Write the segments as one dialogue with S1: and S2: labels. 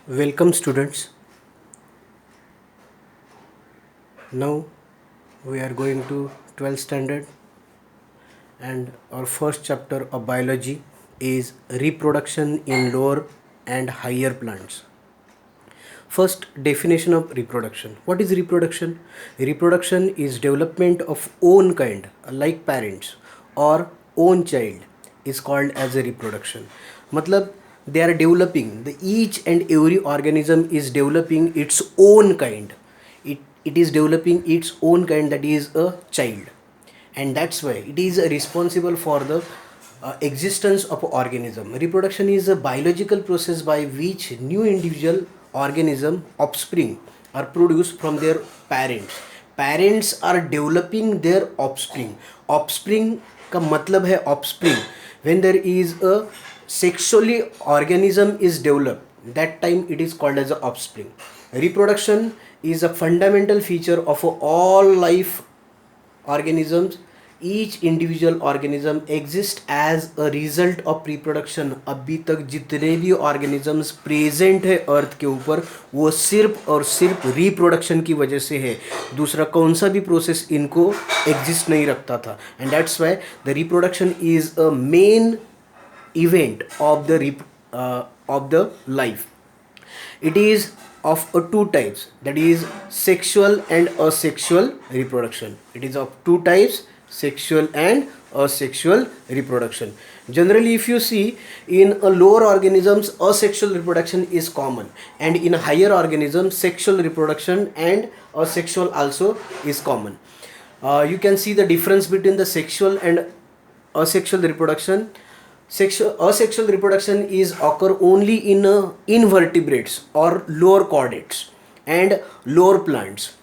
S1: Welcome students. Now we are going to 12th standard and our first chapter of biology is reproduction in lower and higher plants. First, definition of reproduction. What is reproduction? Reproduction is development of own kind like parents or own child is called as a reproduction. मतलब they are developing, the each and every organism is developing its own kind. It is developing its own kind, that is a child, and that's why it is responsible for the existence of organism. Reproduction is a biological process by which new individual organism offspring are produced from their parents. Parents are developing their offspring का मतलब है offspring. When there is a sexually organism is developed, that time it is called as a offspring. Reproduction is a fundamental feature of all life organisms. Each individual organism exists as a result of reproduction. अभी तक जितने भी organisms present है अर्थ के ऊपर वो सिर्फ और सिर्फ reproduction की वजह से है. दूसरा कौन सा भी process इनको exist नहीं रखता था. And that's why the reproduction is a main event of the life. It is of two types, that is sexual and asexual reproduction. It is of two types, sexual and asexual reproduction. Generally, if you see in a lower organisms, asexual reproduction is common, and in a higher organism, sexual reproduction and asexual also is common. You can see the difference between the sexual and asexual reproduction. Asexual reproduction is occur only in invertebrates or lower chordates and lower plants.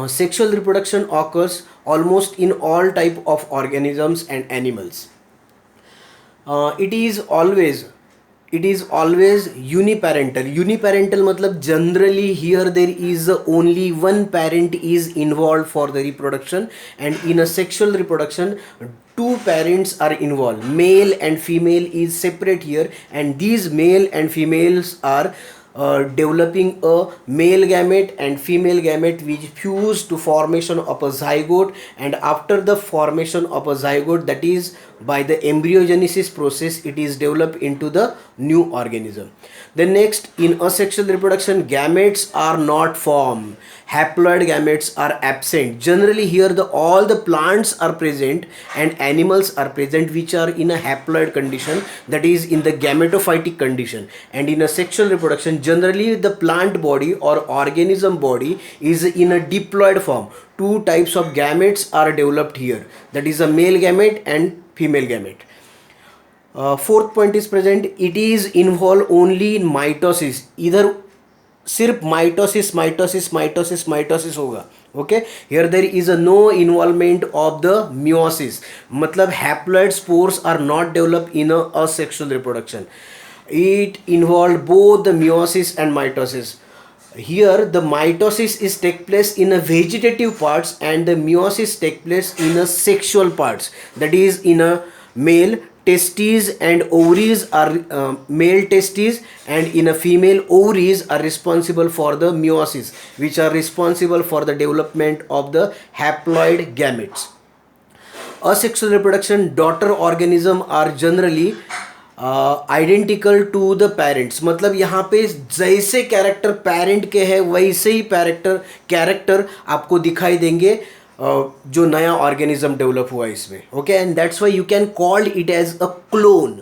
S1: Sexual reproduction occurs almost in all type of organisms and animals. It is always uniparental मतलब generally here there is only one parent is involved for the reproduction, and in a sexual reproduction two parents are involved. Male and female is separate here, and these male and females are developing a male gamete and female gamete which fuse to formation of a zygote, and after the formation of a zygote, that is by the embryogenesis process, it is developed into the new organism. Then next, in asexual reproduction, gametes are not formed, haploid gametes are absent. Generally here all the plants are present and animals are present which are in a haploid condition, that is in the gametophytic condition. And in a sexual reproduction, generally the plant body or organism body is in a diploid form. Two types of gametes are developed here, that is a male gamete and female gamete. Fourth point is present, it is involved only in mitosis. इधर सिर्फ mitosis होगा. Okay, here there is a no involvement of the meiosis. मतलब haploid spores are not developed in a asexual reproduction. It involved both the meiosis and mitosis. Here the mitosis is take place in a vegetative parts and the meiosis take place in a sexual parts, that is in a male testes and ovaries are male testes, and in a female ovaries are responsible for the meiosis, which are responsible for the development of the haploid gametes. Asexual reproduction, daughter organism are generally identical to the parents. मतलब यहाँ पे जैसे character parent के है वैसे ही character आपको दिखाई देंगे जो नया ऑर्गेनिज्म डेवलप हुआ इसमें. Okay, and that's why you can call it as a clone.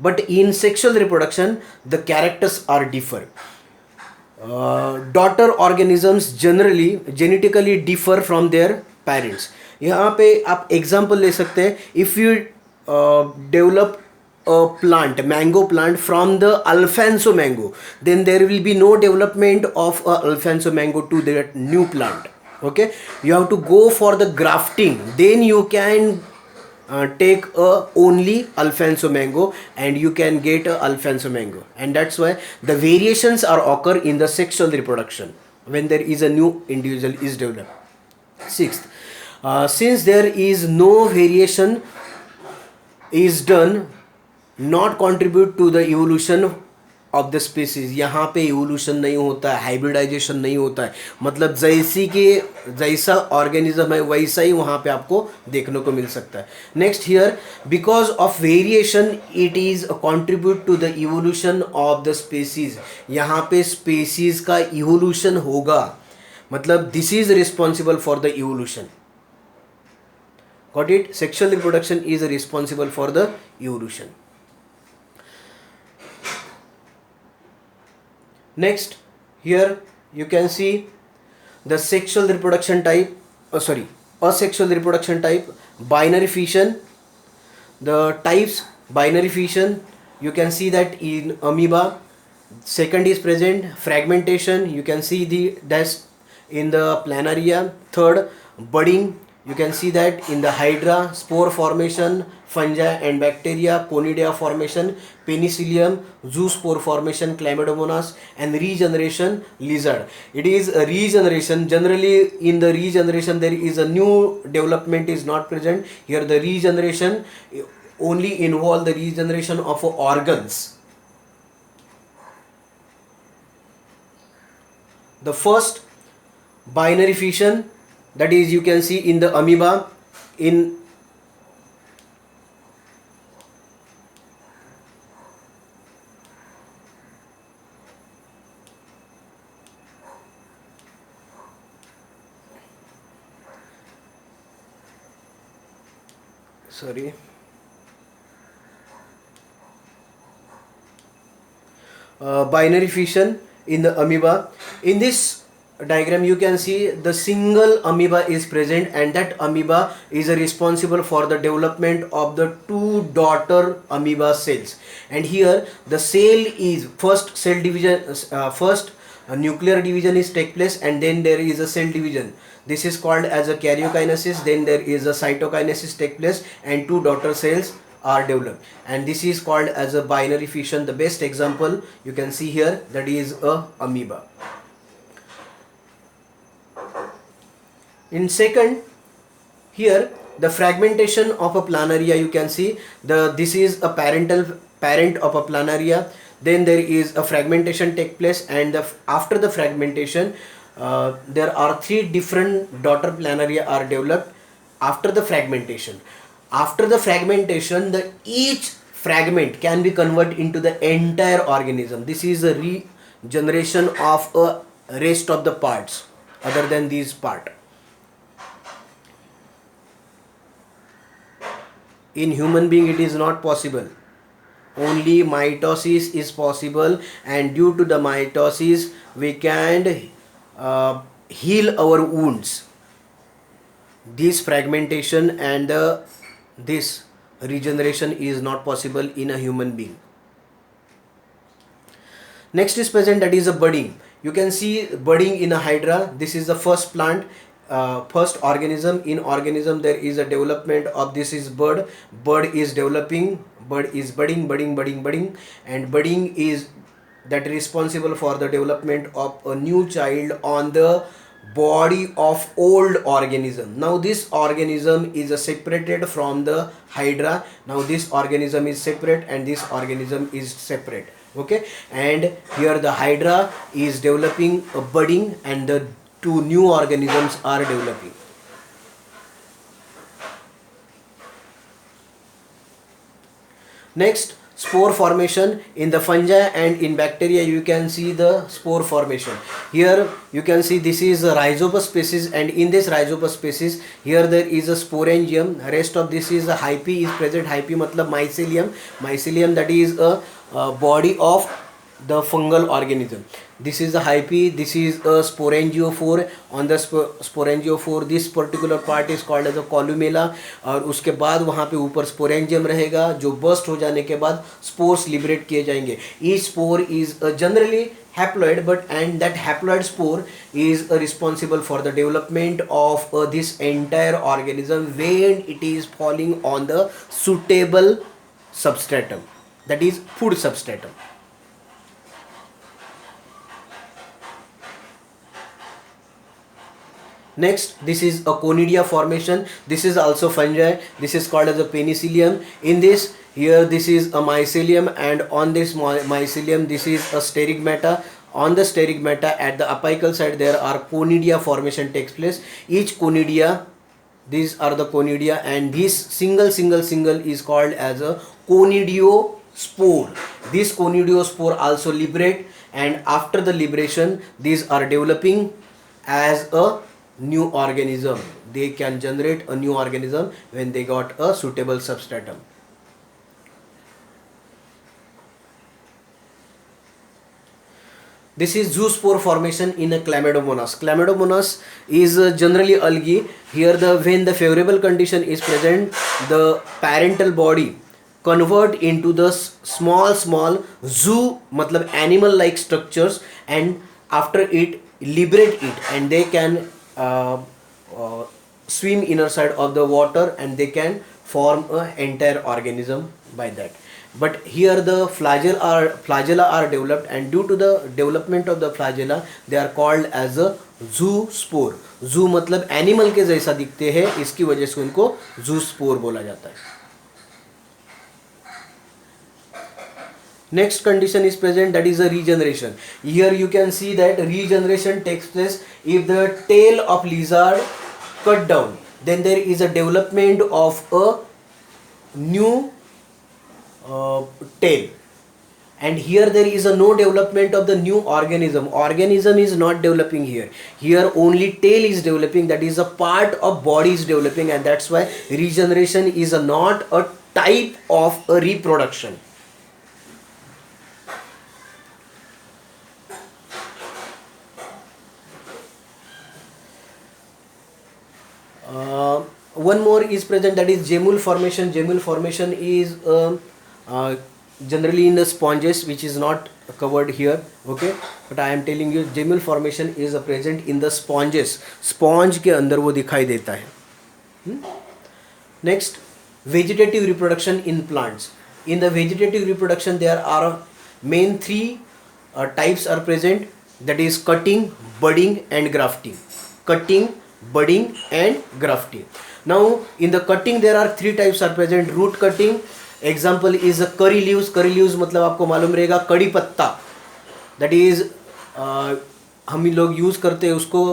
S1: But in sexual reproduction the characters are differ. Daughter organisms generally genetically differ from their parents. यहाँ पे आप एग्जाम्पल ले सकते हैं. If you develop a plant, mango plant from the Alfonso mango, then there will be no development of a Alfonso mango to that new plant. Okay, you have to go for the grafting, then you can take a only Alfonso mango and you can get a Alfonso mango. And that's why the variations are occur in the sexual reproduction when there is a new individual is developed. Sixth, since there is no variation is done not contribute to the evolution of the species, यहाँ पे evolution नहीं होता है, hybridisation नहीं होता है, मतलब जैसा ऑर्गेनिज्म है वैसा ही वहाँ पे आपको देखने को मिल सकता है. Next here, because of variation it is contribute to the evolution of the species. यहाँ पे स्पीसीज का इवोल्यूशन होगा, मतलब this is responsible for the evolution. Got it? Sexual reproduction is responsible for the evolution. Next, here you can see the sexual reproduction type, asexual reproduction type, binary fission. The types, binary fission, you can see that in amoeba. Second is present, fragmentation, you can see that's in the planaria. Third, budding, you can see that in the hydra. Spore formation, fungi and bacteria, conidia formation, penicillium, zoospore formation, chlamydomonas, and regeneration, lizard. It is a regeneration. Generally in the regeneration there is a new development is not present. Here the regeneration only involve the regeneration of organs. The first, binary fission, that is you can see in the amoeba. In binary fission in the amoeba. In this diagram you can see the single amoeba is present, and that amoeba is responsible for the development of the two daughter amoeba cells. And here the cell is first cell division, first nuclear division is take place, and then there is a cell division. This is called as a karyokinesis. Then there is a cytokinesis take place, and two daughter cells are developed, and this is called as a binary fission. The best example you can see here, that is a amoeba. In second, here the fragmentation of a planaria, you can see this is a parent of a planaria. Then there is a fragmentation take place, and after the fragmentation there are three different daughter planaria are developed after the fragmentation. After the fragmentation, each fragment can be converted into the entire organism. This is a regeneration of a rest of the parts other than these part. In human being it is not possible. Only mitosis is possible, and due to the mitosis we can heal our wounds. This fragmentation and this regeneration is not possible in a human being. Next is present, that is a budding. You can see budding in a hydra. This is the first plant, first organism. In organism there is a development of this is bud. Bud is developing, bud is budding, and budding is that responsible for the development of a new child on the body of old organism. Now this organism is separated from the hydra. Now this organism is separate, and this organism is separate. Okay, and here the hydra is developing a budding, and the two new organisms are developing. Next, spore formation. In the fungi and in bacteria you can see the spore formation. Here you can see this is a rhizopus species, and in this rhizopus species here there is a sporangium. Rest of this is a hyphae is present. Hyphae matlab mycelium, that is a body of the fungal organism. This is the hyphae, this is a sporangiophore. On the sporangiophore this particular part is called as a columella, और उसके बाद वहाँ पे ऊपर sporangium रहेगा, जो burst हो जाने के बाद spores liberate किए जाएंगे. Each spore is generally haploid, and that haploid spore is responsible for the development of this entire organism when it is falling on the suitable substratum, that is food substratum. Next, this is a conidia formation. This is also fungi. This is called as a penicillium. In this, Here this is a mycelium, and on this mycelium this is a sterigmata. On the sterigmata at the apical side there are conidia formation takes place. Each conidia, these are the conidia, and this single is called as a conidiospore. This conidiospore also liberate, and after the liberation these are developing as a new organism. They can generate a new organism when they got a suitable substratum. This is zoospore formation in a Chlamydomonas. Chlamydomonas is generally algae. Here when the favorable condition is present, the parental body convert into the small zoo matlab animal like structures, and after it liberate it, and they can swim inner side of the water, and they can form an entire organism by that. But here the flagella are developed, and due to the development of the flagella they are called as a zoospore. Zoo मतलब animal के जैसा दिखते हैं, इसकी वजह से उनको zoospore बोला जाता है. Next condition is present, that is a regeneration. Here you can see that regeneration takes place if the tail of lizard cut down, then there is a development of a new tail, and here there is a no development of the new organism. Organism is not developing here. Here only tail is developing, that is a part of body is developing, and that's why regeneration is not a type of a reproduction. One more is present, that is gemule formation. Gemule formation is generally in the sponges, which is not covered here, okay, but I am telling you gemule formation is present in the sponges. Sponge के अंदर वो दिखाई देता है. Next, vegetative reproduction in plants. In the vegetative reproduction there are main three types are present, that is cutting, budding and grafting. Cutting, budding and grafting. Now in the cutting there are three types are present. Root cutting, example is a curry leaves. Curry leaves मतलब आपको मालूम रहेगा कड़ी पत्ता, that is हम लोग use करते हैं उसको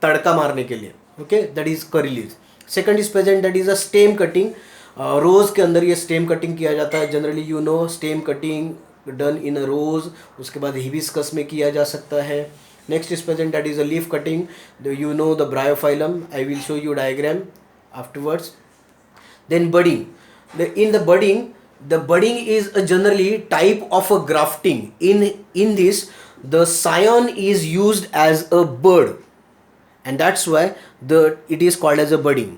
S1: तड़का मारने के लिए, okay, that is curry leaves. Second is present, that is a stem cutting. रोज के अंदर ये stem cutting किया जाता है. Generally you know stem cutting done in a rose, उसके बाद hibiscus में किया जा सकता है. Next is present, that is a leaf cutting. You know the bryophyllum. I will show you diagram afterwards. Then budding. In the budding is a generally type of a grafting. In this the scion is used as a bud, and that's why it is called as a budding.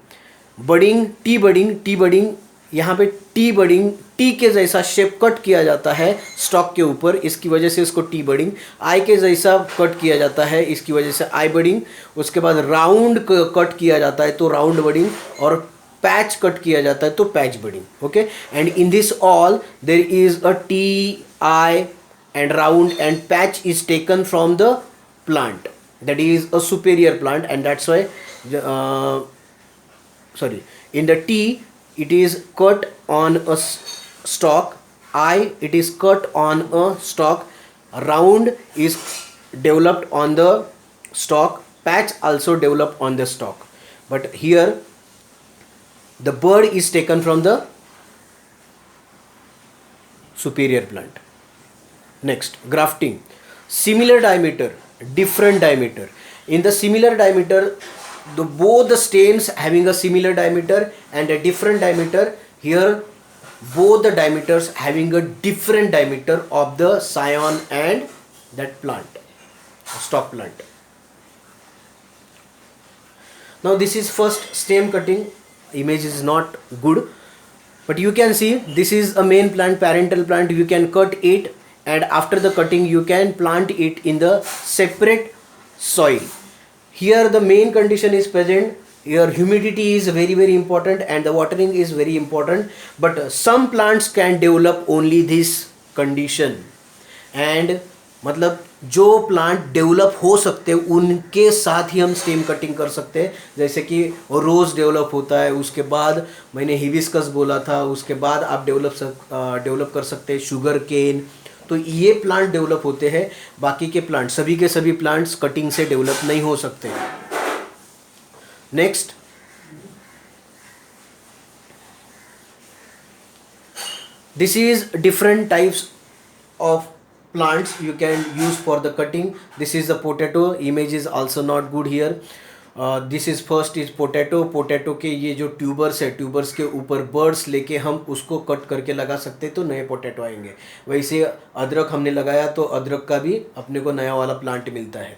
S1: Budding, tea budding. यहाँ पे T budding, T के जैसा shape cut किया जाता है stock के ऊपर, इसकी वजह से इसको टी बडिंग. आई के जैसा कट किया जाता है, इसकी वजह से आई बडिंग. उसके बाद राउंड कट किया जाता है तो राउंड बडिंग, और पैच कट किया जाता है तो patch budding. Okay, and in this all there is a T, I and round and patch is taken from the plant, that is a superior plant, and that's why in the tea it is cut on a stalk, I it is cut on a stalk, round is developed on the stalk, patch also developed on the stalk. But here the bud is taken from the superior plant. Next, grafting. Similar diameter, different diameter. In the similar diameter, both the stems having a similar diameter and a different diameter. Here both the diameters having a different diameter of the scion and that plant, stalk plant. Now this is first stem cutting. Image is not good, but you can see this is a main plant, parental plant. You can cut it, and after the cutting you can plant it in the separate soil. Here the main condition is present. Here humidity is very very important and the watering is very important, but some plants can develop only this condition, and मतलब जो plant develop हो सकते हैं उनके साथ ही हम stem cutting कर सकते हैं। जैसे कि रोज़ डेवलप होता है, उसके बाद मैंने हिबिस्कस बोला था, उसके बाद आप डेवलप कर सकते हैं शुगर केन। तो ये प्लांट डेवलप होते हैं, बाकी के प्लांट, सभी के सभी प्लांट्स कटिंग से डेवलप नहीं हो सकते। Next, this is different types of plants you can use for the cutting. This is the potato, image is also not good here. This is first is potato के ये जो tubers है, tubers के ऊपर birds लेके हम उसको cut करके लगा सकते तो नए पोटैटो आएंगे। वैसे अदरक हमने लगाया तो अदरक का भी अपने को नया वाला प्लांट मिलता है।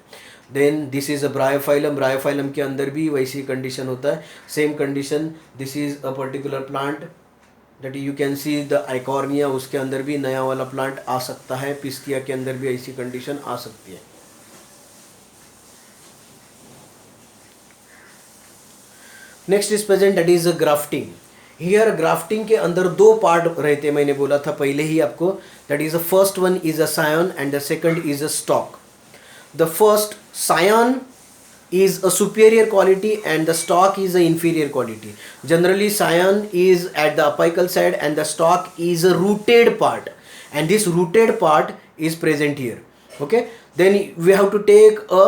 S1: Then this is a bryophyllum, bryophyllum के अंदर भी वैसी कंडीशन होता है, same condition. This is a particular plant that you can see the Eichhornia, उसके अंदर भी नया वाला प्लांट आ सकता है। पिस्तिया के अंदर भी ऐसी कंडीशन आ सकती है। Next is present, that is grafting. Here grafting के अंदर दो पार्ट रहते हैं, मैंने बोला था पहले ही आपको। That is the first one is a scion and the second is a stock. The first scion is a superior quality and the stalk is a inferior quality. Generally scion is at the apical side and the stalk is a rooted part, and this rooted part is present here. Okay, then we have to take a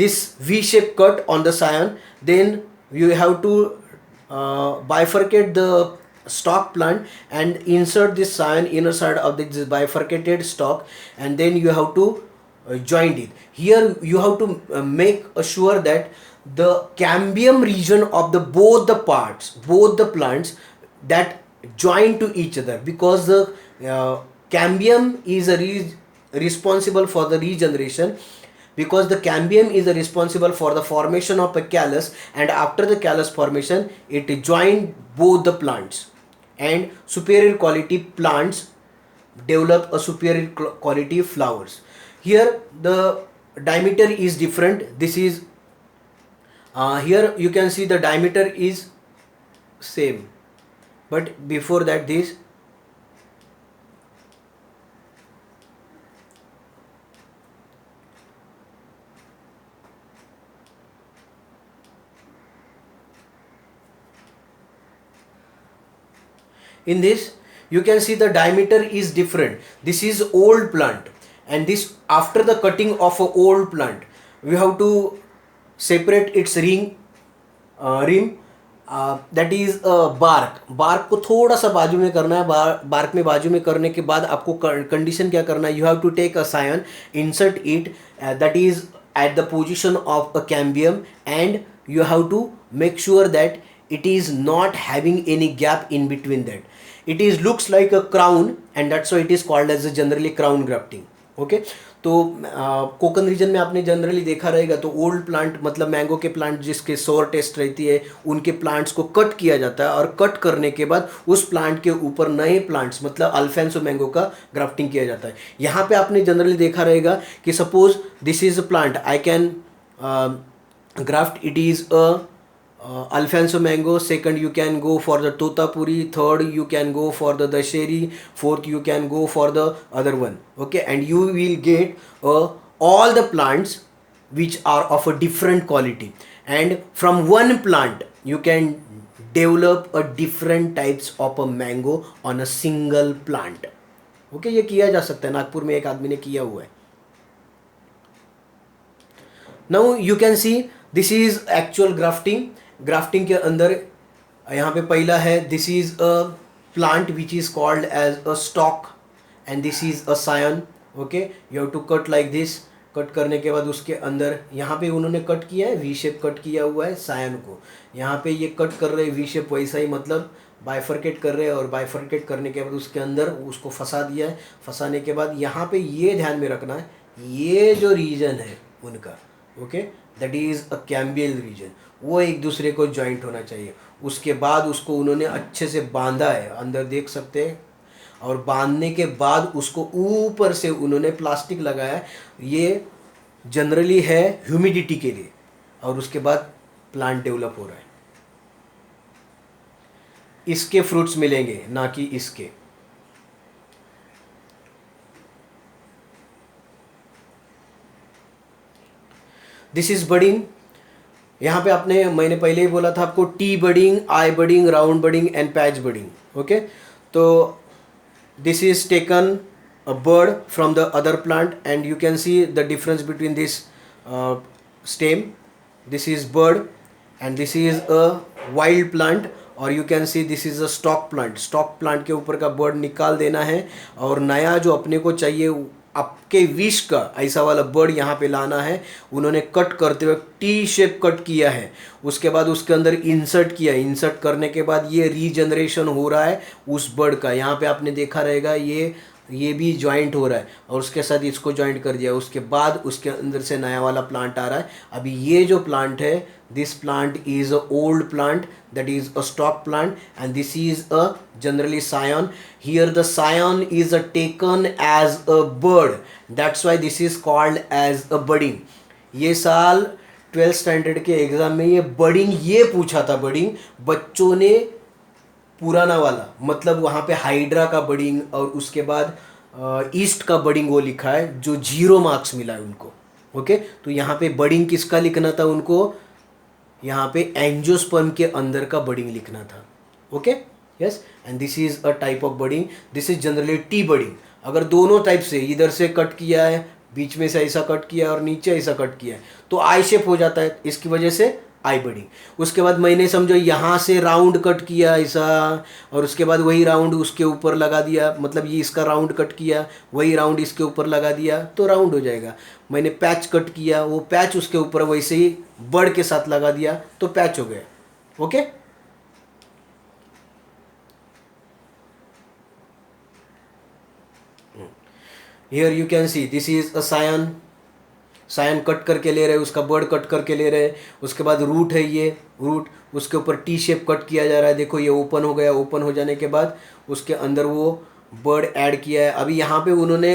S1: this V shape cut on the scion. Then you have to bifurcate the stalk plant and insert this scion inner side of this bifurcated stalk, and then you have to joined it. Here you have to make sure that the cambium region of the both the parts, both the plants, that join to each other, because the cambium is responsible for the regeneration, because the cambium is responsible for the formation of a callus, and after the callus formation it joined both the plants, and superior quality plants develop a superior quality flowers. Here the diameter is different. This is here you can see the diameter is same, but before that this in this you can see the diameter is different. This is old plant, and this after the cutting of a old plant we have to separate its rim, that is bark. Bark को थोड़ा सा बाजू में करना है। Bark में बाजू में करने के बाद आपको कंडीशन क्या करना है, you have to take a scion, insert it, that is at the position of a cambium, and you have to make sure that it is not having any gap in between that. It is looks like a crown, and that's why it is called as a generally crown grafting. Okay, तो Konkan reason में आपने generally देखा रहेगा तो old plant मतलब mango के plant जिसके सोर टेस्ट रहती है उनके प्लांट्स को कट किया जाता है, और कट करने के बाद उस प्लांट के ऊपर नए प्लांट्स मतलब अल्फेंसो मैंगो का ग्राफ्टिंग किया जाता है। यहाँ पे आपने जनरली देखा रहेगा कि suppose this is a plant, I can graft, it is a Alfonso mango. Second you can go for the totapuri. Third you can go for the dasheri. Fourth you can go for the other one. Okay, and you will get all the plants which are of a different quality, and from one plant you can develop a different types of a mango on a single plant. Okay, ये किया जा सकता है, नागपुर में एक आदमी ने किया हुआ है। Now you can see this is actual grafting. Grafting के अंदर यहाँ पे पहला है, this is a plant which is called as a stock, and this is a scion. Okay, you have to cut like this. Cut करने के बाद उसके अंदर यहाँ पे उन्होंने कट किया है, वी शेप कट किया हुआ है सायन को. यहाँ पे ये कट कर रहे हैं वी शेप, वैसा ही मतलब बाइफरकेट कर रहे हैं, और बाइफरकेट करने के बाद उसके अंदर उसको फंसा दिया है. फंसाने के बाद यहाँ पे ये ध्यान में रखना है, ये जो रीजन है उनका, okay, that is a cambial region, वो एक दूसरे को जॉइंट होना चाहिए. उसके बाद उसको उन्होंने अच्छे से बांधा है, अंदर देख सकते हैं, और बांधने के बाद उसको ऊपर से उन्होंने प्लास्टिक लगाया है. ये जनरली है ह्यूमिडिटी के लिए, और उसके बाद प्लांट डेवलप हो रहा है. इसके फ्रूट्स मिलेंगे, ना कि इसके. This is budding. यहाँ पे मैंने पहले ही बोला था आपको T budding, I budding, round budding and patch budding. Okay, तो this is taken a bird from the other plant and you can see the difference between this stem. This is bird and this is a wild plant, और you can see this is a stock plant. stock plant के ऊपर का bird निकाल देना है और नया जो अपने को चाहिए आपके विश का ऐसा वाला बर्ड यहाँ पे लाना है। उन्होंने कट करते हुए टी शेप कट किया है, उसके बाद उसके अंदर इंसर्ट किया। इंसर्ट करने के बाद ये रीजनरेशन हो रहा है उस बर्ड का। यहाँ पे आपने देखा रहेगा ये भी ज्वाइंट हो रहा है और उसके साथ इसको ज्वाइंट कर दिया। उसके बाद उसके अंदर से नया वाला प्लांट आ रहा है। अभी ये जो प्लांट है, this plant is a old plant, that is a stock plant, and this is a generally scion. Here the scion is taken as a bird, that's why this is called as a budding. ये साल 12th standard के exam में ये budding ये पूछा था। Budding बच्चों ने पुराना वाला, मतलब वहाँ पे हाइड्रा का बडिंग और उसके बाद ईस्ट का बडिंग वो लिखा है, जो 0 मार्क्स मिला है उनको। ओके, तो यहाँ पे बडिंग किसका लिखना था उनको, यहाँ पे एंजियोस्पर्म के अंदर का बडिंग लिखना था। Okay, yes, and this is a type of budding. This is generally T budding. अगर दोनों टाइप से इधर से कट किया है, बीच में से ऐसा कट किया और नीचे ऐसा कट किया है, तो आई शेप हो जाता है, इसकी वजह से आई बडिंग। उसके बाद मैंने समझो यहाँ से राउंड कट किया ऐसा, और उसके बाद वही राउंड उसके ऊपर लगा दिया, मतलब ये इसका राउंड कट किया, वही राउंड इसके ऊपर लगा दिया तो राउंड हो जाएगा। मैंने पैच कट किया, वो पैच उसके ऊपर वैसे ही बर्ड के साथ लगा दिया तो पैच हो गया। Okay, here you can see this is a scion. Scion cut करके ले रहे हैं, उसका बर्ड कट करके ले रहे हैं। उसके बाद रूट है, ये रूट उसके ऊपर टी शेप कट किया जा रहा है। देखो ये ओपन हो गया। ओपन हो जाने के बाद उसके अंदर वो बर्ड ऐड किया है। अभी यहाँ पे उन्होंने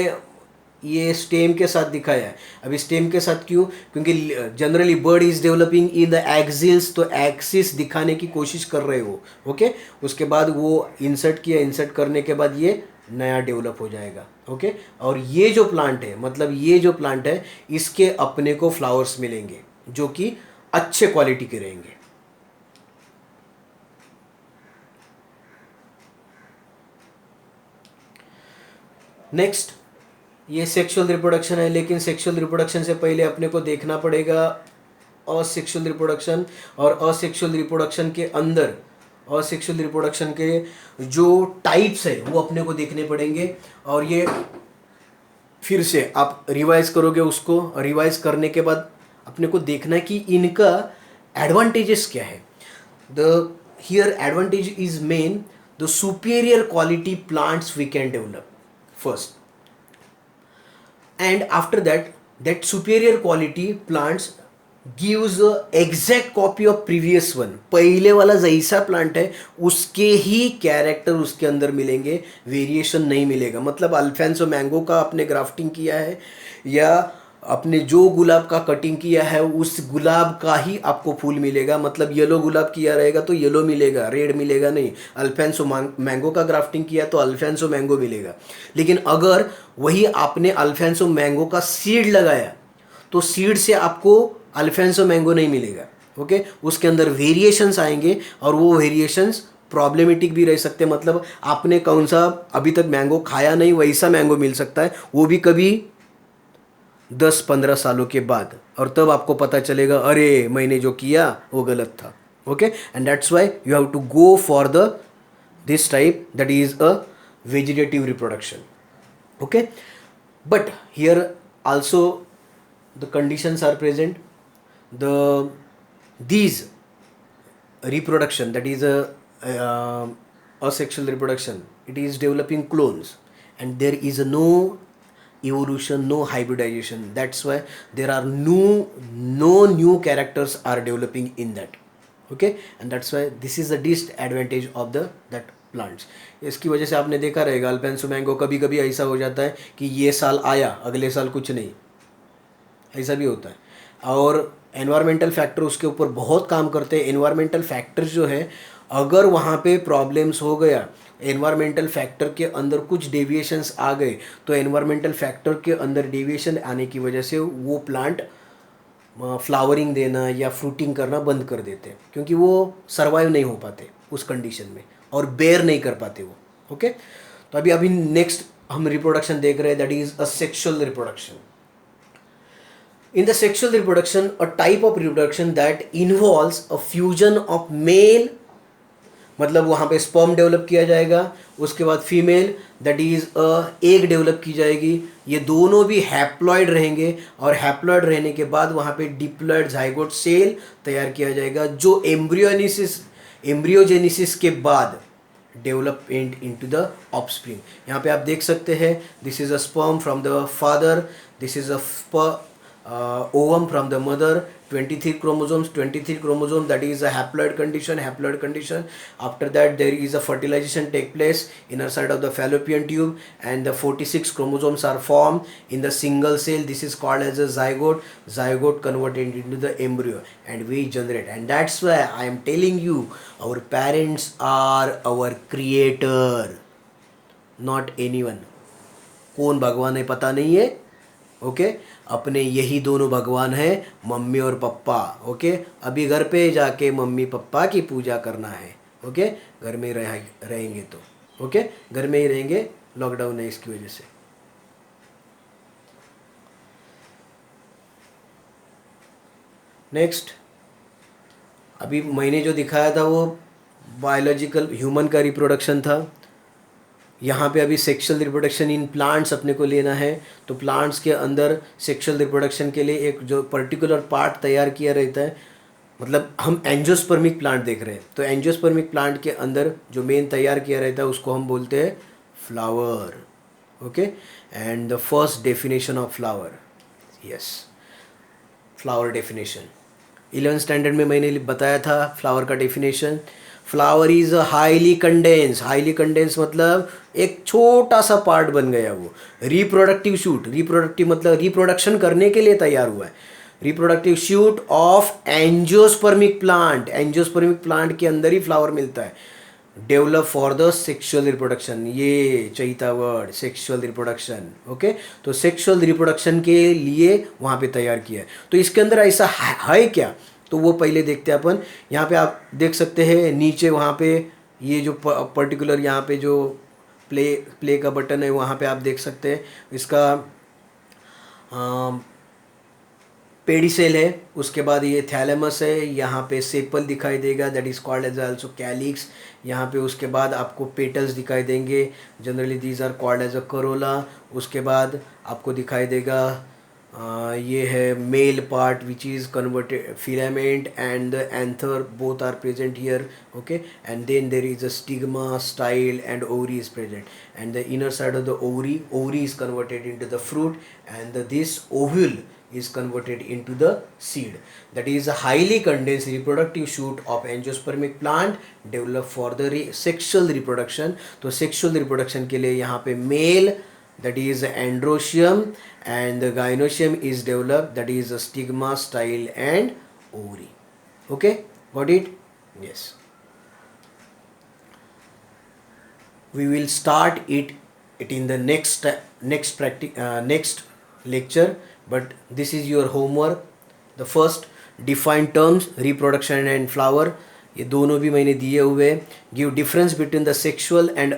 S1: ये स्टेम के साथ दिखाया है। अभी स्टेम के साथ क्यों, क्योंकि generally bird is developing in the axis, तो एक्सिस दिखाने की कोशिश कर रहे हो। ओके, उसके बाद वो इंसर्ट किया। इंसर्ट करने के बाद ये नया डेवलप हो जाएगा। ओके, और ये जो प्लांट है, मतलब ये जो प्लांट है, इसके अपने को फ्लावर्स मिलेंगे जो कि अच्छे क्वालिटी के रहेंगे। नेक्स्ट, ये सेक्सुअल रिप्रोडक्शन है, लेकिन सेक्सुअल रिप्रोडक्शन से पहले अपने को देखना पड़ेगा असेक्सुअल रिप्रोडक्शन। और असेक्सुअल रिप्रोडक्शन के अंदर असेक्सुअल रिप्रोडक्शन के जो टाइप्स है वो अपने को देखने पड़ेंगे। और ये फिर से आप रिवाइज करोगे उसको, रिवाइज करने के बाद अपने को देखना है कि इनका एडवांटेजेस क्या है। The here advantage is main the superior quality plants we can develop first, and after that superior quality plants gives a exact copy of previous one। पहले वाला जैसा प्लांट है उसके ही कैरेक्टर उसके अंदर मिलेंगे, वेरिएशन नहीं मिलेगा। मतलब अल्फांसो मैंगो का आपने ग्राफ्टिंग किया है या अपने जो गुलाब का कटिंग किया है उस गुलाब का ही आपको फूल मिलेगा। मतलब येलो गुलाब किया रहेगा तो येलो मिलेगा, रेड मिलेगा नहीं। अल्फांसो मैंगो का ग्राफ्टिंग किया तो अल्फांसो मैंगो मिलेगा। लेकिन अगर वही आपने अल्फांसो मैंगो का सीड लगाया तो सीड से आपको अल्फांसो मैंगो नहीं मिलेगा। ओके, उसके अंदर वेरिएशंस आएंगे और वो वेरिएशंस प्रॉब्लमेटिक भी रह सकते हैं। मतलब आपने कौन सा अभी तक मैंगो खाया नहीं वैसा मैंगो मिल सकता है, वो भी कभी 10-15 सालों के बाद, और तब आपको पता चलेगा अरे मैंने जो किया वो गलत था। Okay, and that's why you have to go for the this type that is a vegetative reproduction. Okay, but here also the conditions are present. These reproduction, that is a asexual reproduction, it is developing clones and there is no evolution, no hybridization. That's why there are no new characters are developing in that. Okay, and that's why this is the disadvantage of that plants. इसकी वजह से आपने देखा रहेगा Alphonso mango कभी कभी ऐसा हो जाता है कि ये साल आया अगले साल कुछ नहीं, ऐसा भी होता है। और एनवायरमेंटल फैक्टर उसके ऊपर बहुत काम करते हैं। एनवायरमेंटल फैक्टर्स जो है, अगर वहाँ पे प्रॉब्लम्स हो गया, एनवायरमेंटल फैक्टर के अंदर कुछ डेविएशंस आ गए, तो एनवायरमेंटल फैक्टर के अंदर डेविएशन आने की वजह से वो प्लांट फ्लावरिंग देना या फ्रूटिंग करना बंद कर देते हैं, क्योंकि वो सरवाइव नहीं हो पाते उस कंडीशन में और बेयर नहीं कर पाते वो। ओके, तो अभी अभी नेक्स्ट हम रिप्रोडक्शन देख रहे हैं, that is a sexual reproduction. In the sexual reproduction, a type of reproduction that involves a fusion of male, मतलब वहाँ पे स्पर्म डेवलप किया जाएगा, उसके बाद female that is egg develop की जाएगी. ये दोनों भी हैप्लॉइड रहेंगे और हैप्लॉइड रहने के बाद वहाँ पे डिप्लॉइड जाइगोट सेल तैयार किया जाएगा, जो एम्ब्रियोजेनिसिस के बाद डेवलपमेंट इनटू द ऑफस्प्रिंग. यहाँ पे आप देख सकते हैं, this is a sperm from the father, this is a ovum from the mother, 23 chromosome, that is a haploid condition. After that there is a fertilization take place inner side of the fallopian tube, and the 46 chromosomes are formed in the single cell. This is called as a zygote converted into the embryo, and we generate. And that's why I am telling you, our parents are our creator, not anyone. कौन भगवान है पता नहीं है. Okay, अपने यही दोनों भगवान हैं, मम्मी और पप्पा. ओके, अभी घर पे जाके मम्मी पप्पा की पूजा करना है. ओके, घर में रहेंगे तो ओके, घर में ही रहेंगे, लॉकडाउन है इसकी वजह से. नेक्स्ट, अभी मैंने जो दिखाया था वो बायोलॉजिकल ह्यूमन का रिप्रोडक्शन था. यहाँ पे अभी सेक्सुअल रिप्रोडक्शन इन प्लांट्स अपने को लेना है. तो प्लांट्स के अंदर सेक्सुअल रिप्रोडक्शन के लिए एक जो पर्टिकुलर पार्ट तैयार किया रहता है, मतलब हम एंजियोस्पर्मिक प्लांट देख रहे हैं, तो एंजियोस्पर्मिक प्लांट के अंदर जो मेन तैयार किया रहता है उसको हम बोलते हैं flower. Okay, and the first definition of flower, yes, flower definition 11th standard में मैंने बताया था फ्लावर का definition. Flower is highly condense मतलब एक छोटा सा पार्ट बन गया वो. रिप्रोडक्टिव शूट, रिप्रोडक्टिव मतलब रिप्रोडक्शन करने के लिए तैयार हुआ है. Reproductive shoot of angiospermic plant के अंदर ही फ्लावर मिलता है. Develop for the sexual reproduction, ये चाहिए वर्ड, सेक्सुअल रिप्रोडक्शन. ओके, तो सेक्सुअल रिप्रोडक्शन के लिए वहाँ पे तैयार किया है. तो इसके अंदर ऐसा है क्या, तो वो पहले देखते हैं अपन. यहाँ पे आप देख सकते हैं नीचे वहाँ पे ये जो पर्टिकुलर यहाँ पे जो प्ले का बटन है वहाँ पे आप देख सकते हैं इसका पेडिसेल है. उसके बाद ये थैलेमस है, यहाँ पे सेपल दिखाई देगा, that is called as also calyx. यहाँ पे उसके बाद आपको पेटल्स दिखाई देंगे, generally these are called as a corolla. उसके बाद आपको दिखाई देगा ये है male part which is converted filament and the anther, both are present here. Okay, and then there is a stigma, style and ovary is present, and the inner side of the ovary is converted into the fruit, and this ovule is converted into the seed. That is a highly condensed reproductive shoot of angiospermic plant developed for the sexual reproduction. तो sexual reproduction के लिए यहाँ पे male, that is androecium, and the gynoecium is developed, that is a stigma, style and ovary. Okay, got it? Yes. We will start it in the next lecture, but this is your homework. The first, define terms reproduction and flower, ये दोनों भी मैंने दिए हुए. Give difference between the sexual and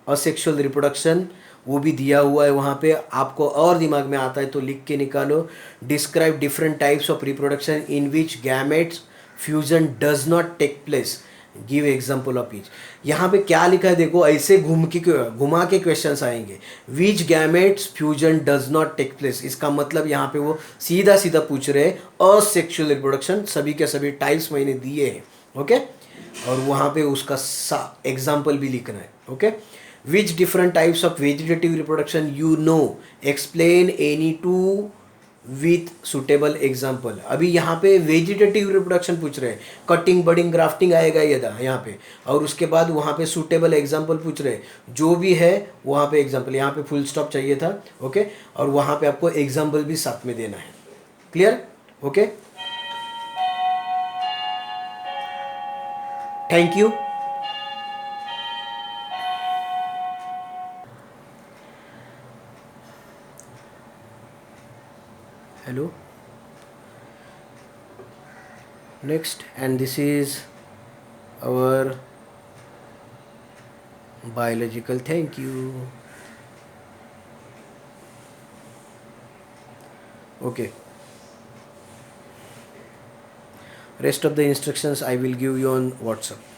S1: asexual reproduction, वो भी दिया हुआ है वहाँ पे. आपको और दिमाग में आता है तो लिख के निकालो. Describe different types of reproduction in which gametes fusion does not take place, give example of each. यहाँ पे क्या लिखा है देखो, ऐसे घुमा के क्वेश्चंस आएंगे. Which gametes fusion does not take place, इसका मतलब यहाँ पे वो सीधा सीधा पूछ रहे हैं असेक्सुअल रिप्रोडक्शन, सभी के सभी टाइप्स मैंने दिए हैं. ओके, और वहाँ पे उसका एग्जाम्पल भी लिखना है. Okay, which different types of vegetative reproduction you know, explain any two with suitable example. अभी यहाँ पे वेजिटेटिव रिप्रोडक्शन पूछ रहे हैं, कटिंग बडिंग ग्राफ्टिंग आएगा ये यहाँ पे, और उसके बाद वहाँ पे सुटेबल एग्जाम्पल पूछ रहे हैं, जो भी है वहाँ पे एग्जाम्पल. यहाँ पे फुल स्टॉप चाहिए था. ओके, और वहाँ पे आपको एग्जाम्पल भी साथ में देना है. Clear? Okay, thank you. Hello. next, and this is our biological. Thank you. Okay, rest of the instructions I will give you on WhatsApp.